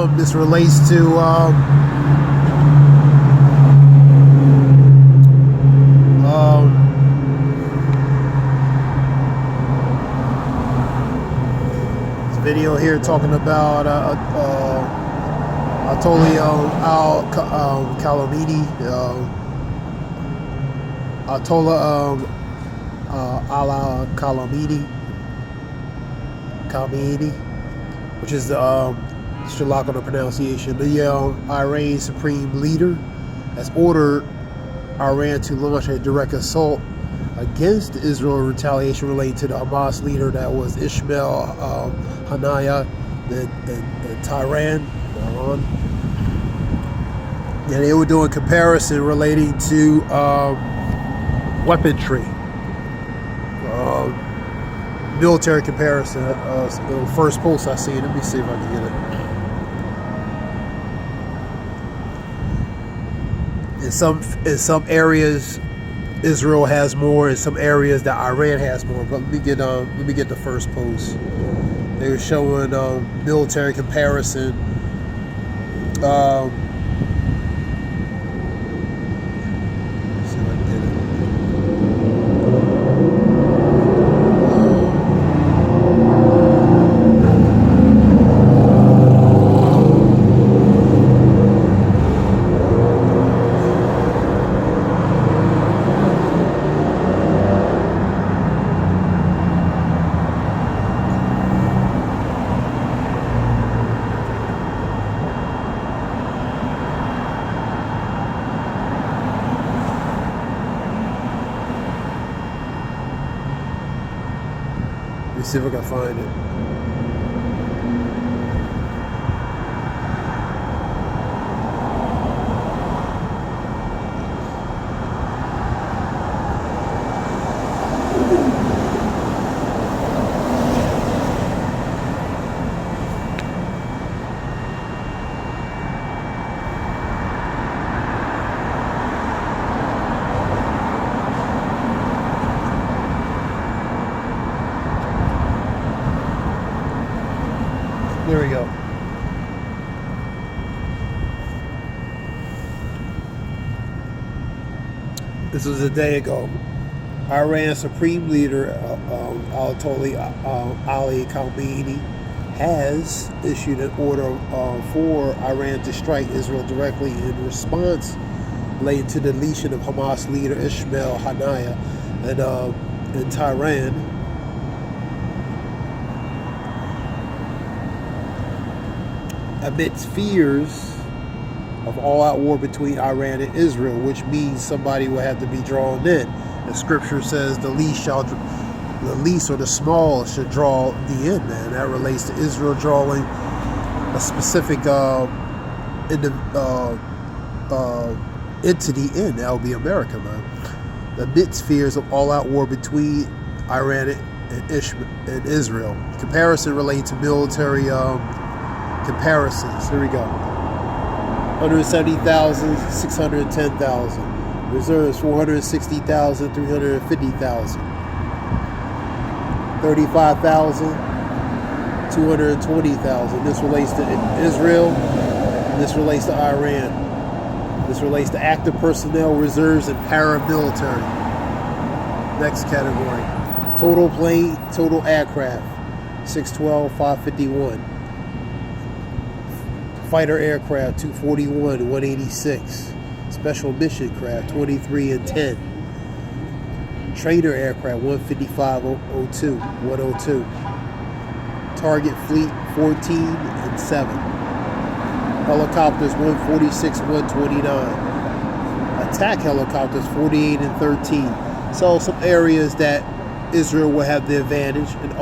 This relates to this video here talking about Atolio al-Kalamidi, Atola al-Kalamidi, which is the should lock on the pronunciation. The Iran supreme leader has ordered Iran to launch a direct assault against Israel in retaliation related to the Hamas leader that was Ishmael Haniyeh in Tehran. And they were doing comparison relating to weaponry. Military comparison. The first post I see. Let me see if I can get it. In some areas, Israel has more. In some areas, that Iran has more. But let me get the first post. They were showing military comparison. Let me see if I can find it. There we go. This was a day ago. Iran Supreme Leader Ayatollah Ali Khamenei has issued an order for Iran to strike Israel directly in response related to the deletion of Hamas leader Ishmael Haniyeh in Tehran. Amidst fears of all-out war between Iran and Israel, which means somebody will have to be drawn in. The scripture says the least or the small should draw the end, man. That relates to Israel drawing a specific entity in. That would be America, man. Amidst fears of all-out war between Iran and Israel. Comparison related to military comparisons. Here we go. 170,000, 610,000. Reserves 460,000, 350,000. 35,000, 220,000. This relates to Israel. This relates to Iran. This relates to active personnel, reserves, and paramilitary. Next category. Total plane, total aircraft. 612, 551. Fighter aircraft 241, 186. Special mission craft 23 and 10. Trader aircraft 155, 102. Target fleet 14 and 7. Helicopters 146, 129. Attack helicopters 48 and 13. So some areas that Israel will have the advantage, and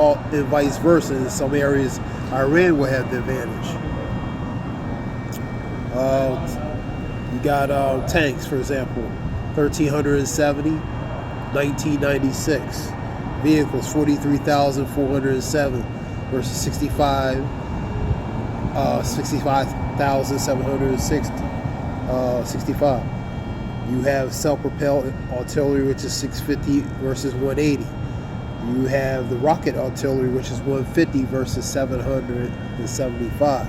vice versa. In some areas Iran will have the advantage. You got tanks, for example, 1,370, 1996. Vehicles, 43,407 versus 65,765. You have self-propelled artillery, which is 650 versus 180. You have the rocket artillery, which is 150 versus 775.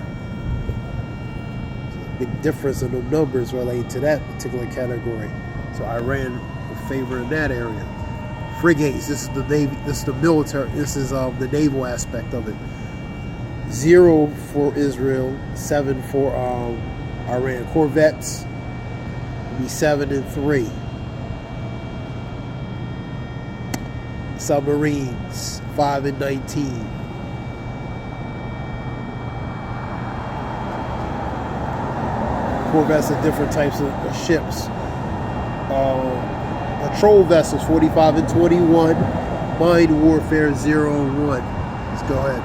big difference in the numbers related to that particular category. So Iran will favor in that area. Frigates, this is the Navy, this is the military, this is the naval aspect of it. 0 for Israel, 7 for Iran. Corvettes will be 7 and 3. Submarines, 5 and 19. Corvettes are different types of ships. Patrol vessels, 45 and 21. Mine warfare, 0 and 1. Let's go ahead.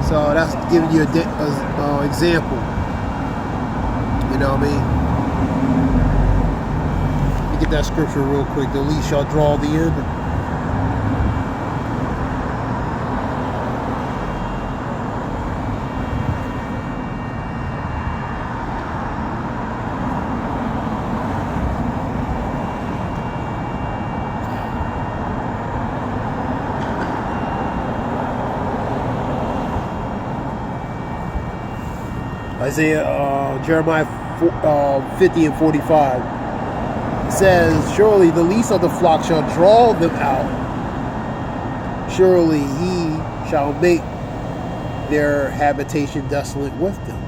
So that's giving you an example. You know what I mean? Let me get that scripture real quick. The least shall draw the end. Jeremiah 50 and 45 says, surely the least of the flock shall draw them out. Surely he shall make their habitation desolate with them.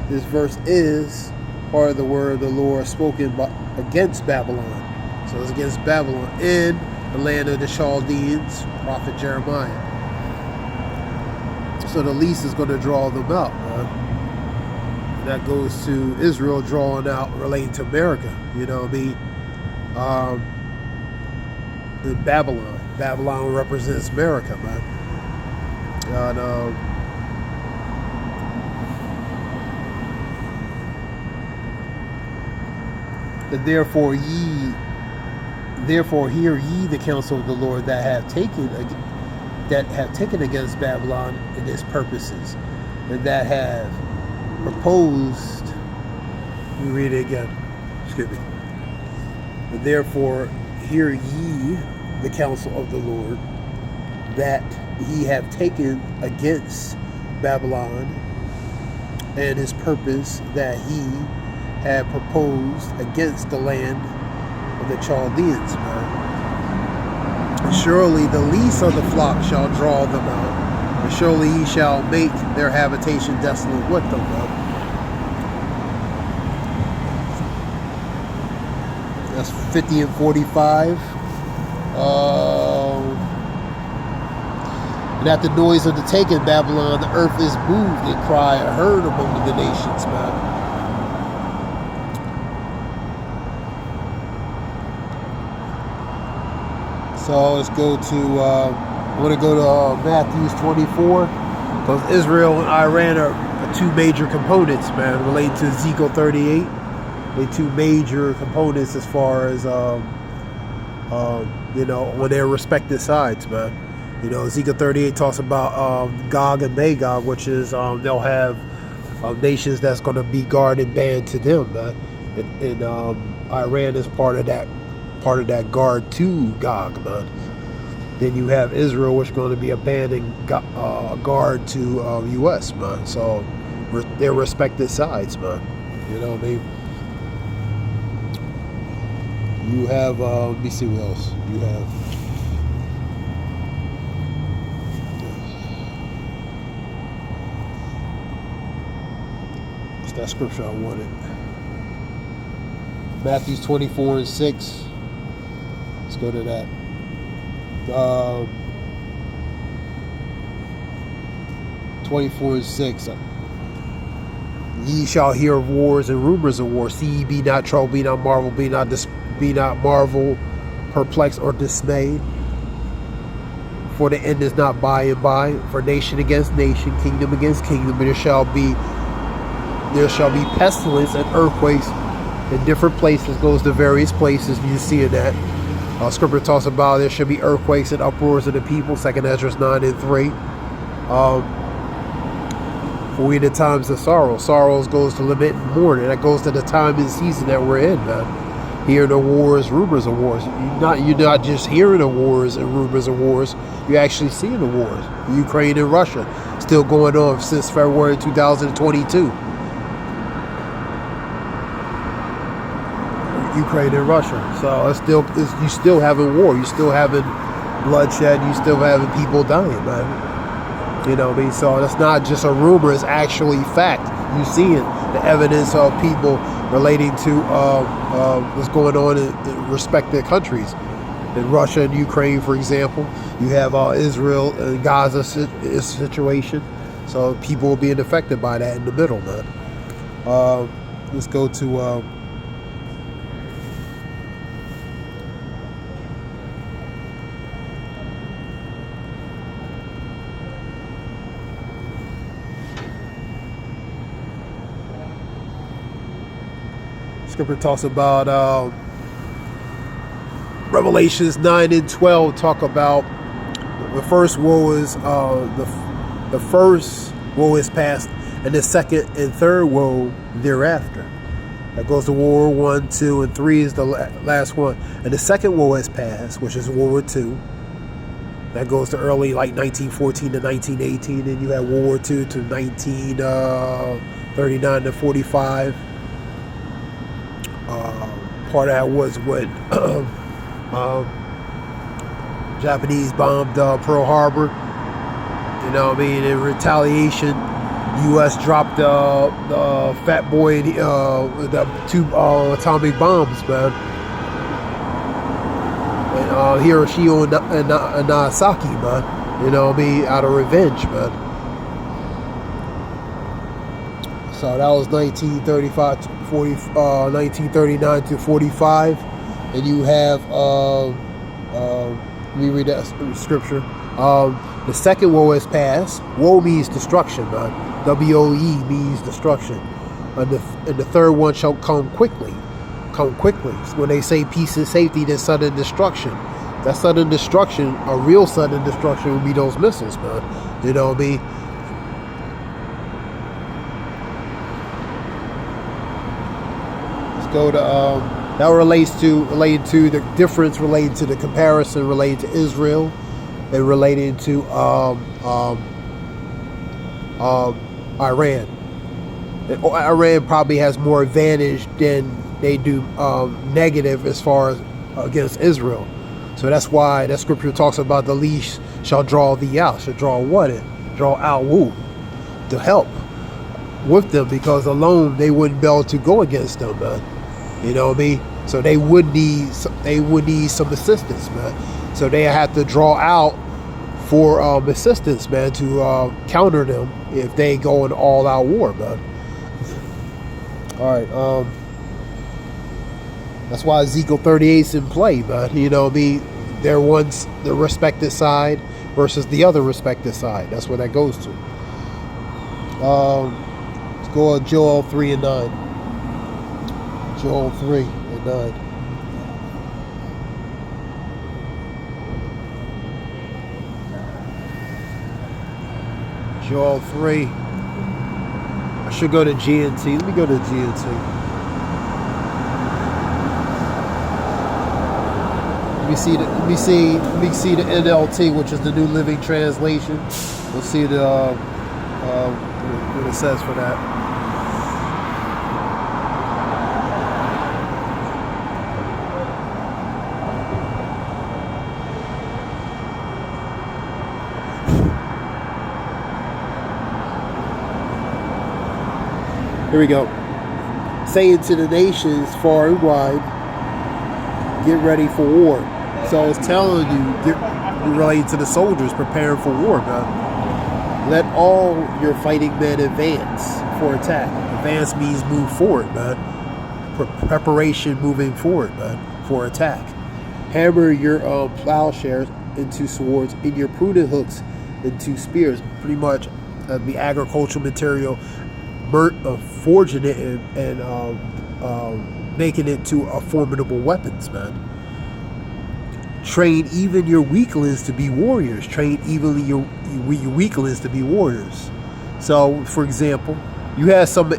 This verse is part of the word of the Lord spoken against Babylon. So it's against Babylon in the land of the Chaldeans, prophet Jeremiah. So the least is going to draw them out, man. That goes to Israel drawing out relating to America, you know what I mean? In Babylon. Babylon represents America, man. And therefore hear ye the counsel of the Lord that have taken against Babylon in its purposes, and that have proposed. Let me read it again. Excuse me. And therefore hear ye the counsel of the Lord that he have taken against Babylon, and his purpose that he had proposed against the land of the Chaldeans, man. Surely the least of the flock shall draw them out, and surely he shall make their habitation desolate with them, man. That's 50 and 45. And at the noise of the taking Babylon, the earth is moved and cry heard among the nations, man. So let's go to, I want to go to Matthew 24, because Israel and Iran are two major components, man, related to Ezekiel 38. They're two major components as far as, you know, on their respective sides, man. You know, Ezekiel 38 talks about Gog and Magog, which is they'll have nations that's going to be guarded and banned to them, man. And Iran is part of that guard to Gog, man. Then you have Israel, which is going to be a banning guard to U.S., man. So their respective sides, man. You know, you have let me see what else you have. What's that scripture I wanted? Matthew 24 and 6. Let's go to that. 24 and 6. Ye shall hear of wars and rumors of wars. See ye be not troubled, be not marveled, be not marveled, perplexed, or dismayed. For the end is not by and by. For nation against nation, kingdom against kingdom, and there shall be pestilence and earthquakes in different places. Goes to various places. You see in that. Scripture talks about there should be earthquakes and uproars of the people. 2 Ezra 9 and 3. For we in the times of sorrow. Sorrows goes to lament and mourning. That goes to the time and season that we're in, man. Hearing of wars, rumors of wars. You're not just hearing of wars and rumors of wars. You're actually seeing the wars. Ukraine and Russia. It's still going on since February 2022. Ukraine and Russia. So you still having war. You still having bloodshed. You still having people dying, man. You know what I mean? So that's not just a rumor. It's actually fact. You see it. The evidence of people relating to what's going on in respective countries. In Russia and Ukraine, for example, you have Israel and Gaza situation. So people are being affected by that in the middle, man. Let's go to Scripture talks about Revelations 9 and 12 talk about the first woe is the first woe is past, and the second and third woe thereafter. That goes to World War 1, 2, and 3 is the last one. And the second woe has passed, which is World War 2. That goes to early like 1914 to 1918, and you have World War 2 to 1939 to 45. Part of that was when Japanese bombed Pearl Harbor. You know what I mean? In retaliation, U.S. dropped the Fat Boy, the two atomic bombs, man. And Hiroshima and Nagasaki, man. You know what I mean? Out of revenge, man. So that was 1935 to 1939 to 45. And you have, let me read that scripture. The second woe has passed. Woe means destruction, man. W-O-E means destruction. And the third one shall come quickly. Come quickly. When they say peace and safety, then sudden destruction. That sudden destruction, a real sudden destruction, would be those missiles, man. You know what I mean? Let's go to that related to the difference, related to the comparison, related to Israel, and related to Iran. And Iran probably has more advantage than they do negative as far as against Israel. So that's why that scripture talks about the least shall draw thee out. Shall draw what in? Draw out who? To help with them, because alone they wouldn't be able to go against them, man. You know what I mean? So they would need some assistance, man. So they have to draw out for assistance, man, to counter them if they go in all-out war, man. All right, that's why Ezekiel 38's in play, man. You know what I mean? They're one's the respected side versus the other respected side. That's where that goes to. Let's go on Joel 3 and 9. Joel 3 and 9. Joel 3. I should go to GNT. Let me go to GNT. Let me see the NLT, which is the New Living Translation. We'll see the what it says for that. Here we go. Saying to the nations far and wide, get ready for war. So it's telling you, related to the soldiers preparing for war, man. Let all your fighting men advance for attack. Advance means move forward, man. Preparation, moving forward, man, for attack. Hammer your plowshares into swords, and your prudent hooks into spears. Pretty much the agricultural material, forging it and making it to a formidable weapons, man. Train even your weaklings to be warriors. Train even your weaklings to be warriors. So, for example, you had some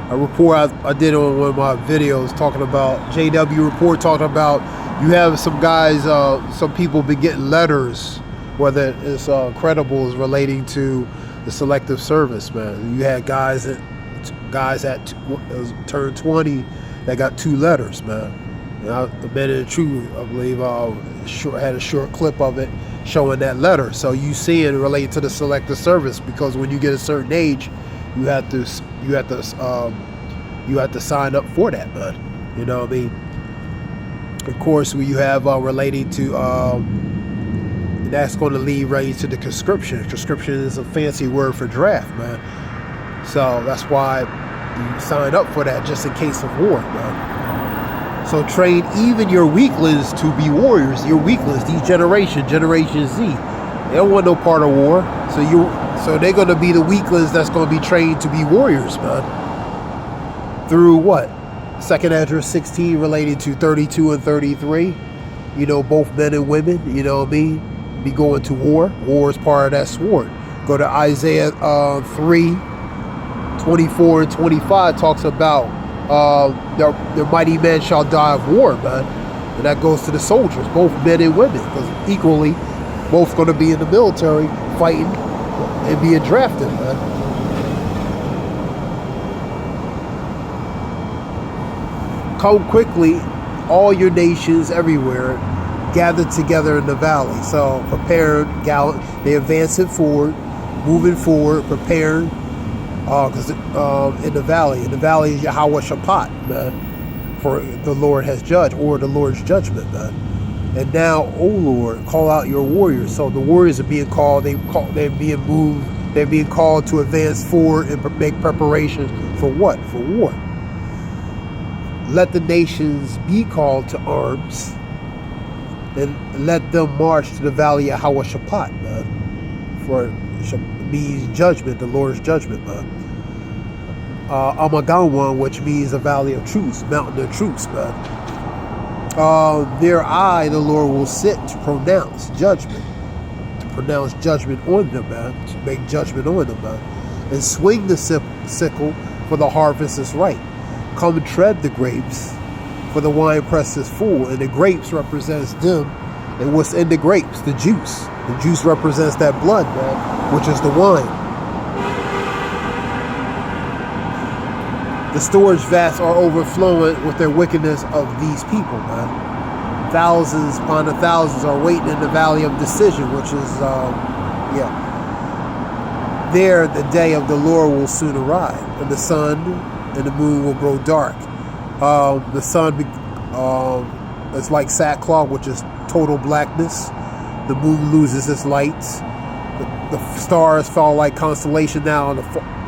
a report I did on one of my videos talking about JW report talking about you have some guys, some people been getting letters whether it's credible is relating to the selective service, man. You had guys that turned 20 that got 2 letters, man. The Men of the Truth, I believe, had a short clip of it showing that letter. So you see it relate to the selective service, because when you get a certain age, you have to sign up for that, man. You know what I mean? Of course, when you have relating to that's going to lead right into the conscription. Conscription is a fancy word for draft, man. So that's why you sign up for that, just in case of war, man. So train even your weaklings to be warriors. Your weaklings, these Generation Z, they don't want no part of war. So they're going to be the weaklings that's going to be trained to be warriors, man. Through what? 2nd Ezra 16 related to 32 and 33. You know, both men and women, you know what I mean, be going to war. War is part of that sword. Go to Isaiah 3, 24 and 25, talks about the mighty men shall die of war, man. And that goes to the soldiers, both men and women, because equally, both going to be in the military fighting and being drafted, man. Come quickly, all your nations everywhere, gathered together in the valley. So prepared, they advance it forward, moving forward, prepared. Because in the valley is Yahweh Shaphat, man, for the Lord has judged, or the Lord's judgment, man. And now, O Lord, call out your warriors. So the warriors are being called. They're being moved. They're being called to advance forward and make preparations for what? For war. Let the nations be called to arms, and let them march to the valley of Yahweh Shaphat, man. For means judgment, the Lord's judgment, man. Amaganwan, which means the valley of truth, mountain of truth, man. There the Lord will sit to pronounce judgment on them, man, to make judgment on them, man. And swing the sickle, for the harvest is ripe. Come and tread the grapes, for the winepress is full. And the grapes represents them. And what's in the grapes? The juice. The juice represents that blood, man, which is the wine. The storage vats are overflowing with their wickedness of these people, man. Thousands upon thousands are waiting in the valley of decision, which is, There the day of the Lord will soon arrive, and the sun and the moon will grow dark. The sun is like sackcloth, which is total blackness. The moon loses its lights. The stars fall like constellation. Now,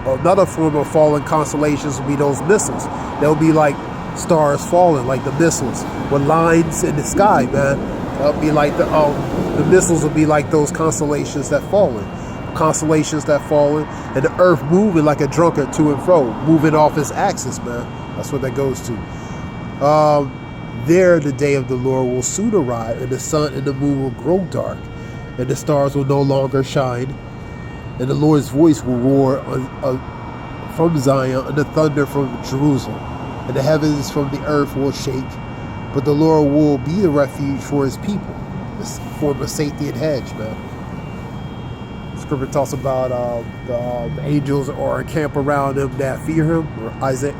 another form of falling constellations will be those missiles. They'll be like stars falling, like the missiles, with lines in the sky, man. That'll be like the missiles will be like those constellations that fallen. Constellations that fallen, and the earth moving like a drunkard to and fro, moving off its axis, man. That's what that goes to. There the day of the Lord will soon arrive, and the sun and the moon will grow dark, and the stars will no longer shine, and the Lord's voice will roar from Zion, and the thunder from Jerusalem, and the heavens from the earth will shake, but the Lord will be the refuge for his people, this form of safety and hedge, man. Scripture talks about the angels are encamp around them that fear him. Or Isaiah,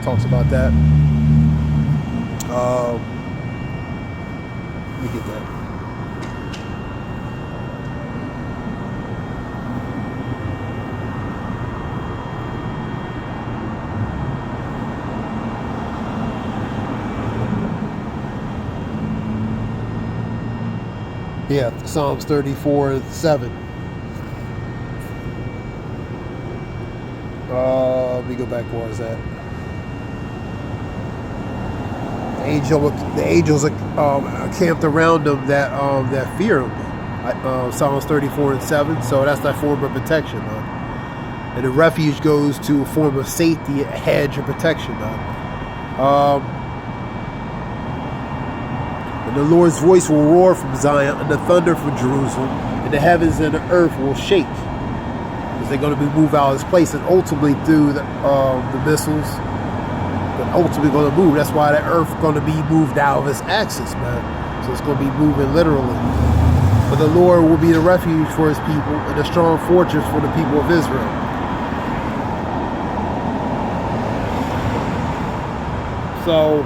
talks about that. Let me get that. Yeah, Psalms 34:7. Let me go back. Where is that? The angels are camped around them that fear him. Psalms 34:7. So that's that form of protection, man. And the refuge goes to a form of safety, a hedge of protection, man. And the Lord's voice will roar from Zion, and the thunder from Jerusalem, and the heavens and the earth will shake, because they're going to be moved out of this place, and ultimately through the missiles, the ultimately going to move. That's why the earth going to be moved out of its axis, man. So it's going to be moving literally. But the Lord will be the refuge for his people and a strong fortress for the people of Israel. So,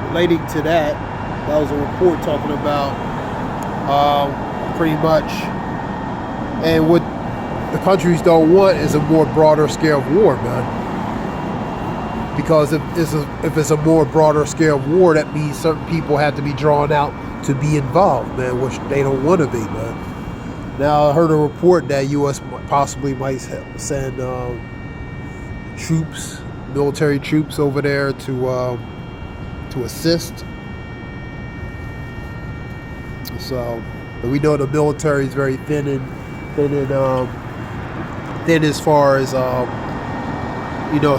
relating to that, that was a report talking about pretty much, and what the countries don't want is a more broader scale of war, man. Because if it's a more broader scale of war, that means certain people have to be drawn out to be involved, man, which they don't want to be, man. Now, I heard a report that U.S. possibly might send troops, military troops over there to assist. So, but we know the military is very thin as far as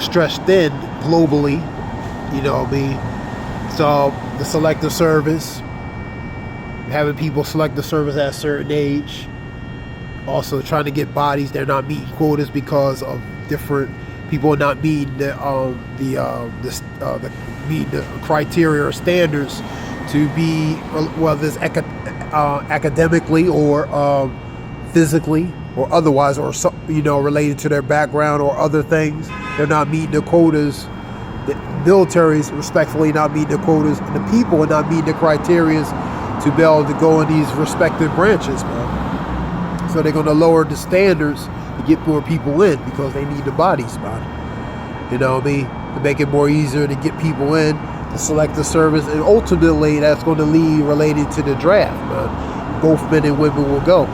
stretched thin globally. You know what I mean? So the selective service, having people select the service at a certain age, also trying to get bodies. They're not meeting quotas because of different people are not meeting the criteria or standards to be, whether it's academically or physically or otherwise, or related to their background or other things. They're not meeting the quotas. The military is respectfully not meeting the quotas, and the people are not meeting the criteria to be able to go in these respective branches, man. So they're going to lower the standards to get more people in because they need the bodies, man. You know what I mean? To make it more easier to get people in, to select the service, and ultimately that's going to lead related to the draft, man. Both men and women will go.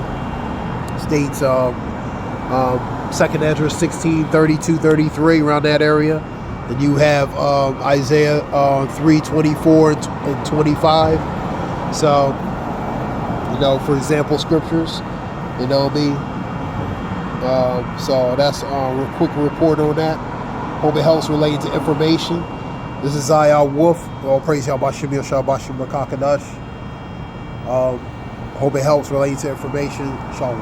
States, 2nd Ezra 16, 32, 33, around that area. And you have Isaiah 3, 24 and 25. So, for example, scriptures, you know what I mean? So that's a quick report on that. Hope it helps related to information. This is Zayah Wolf. All praise Yahbashim Yashah Bashim Rakakadash. Hope it helps related to information. Shalom.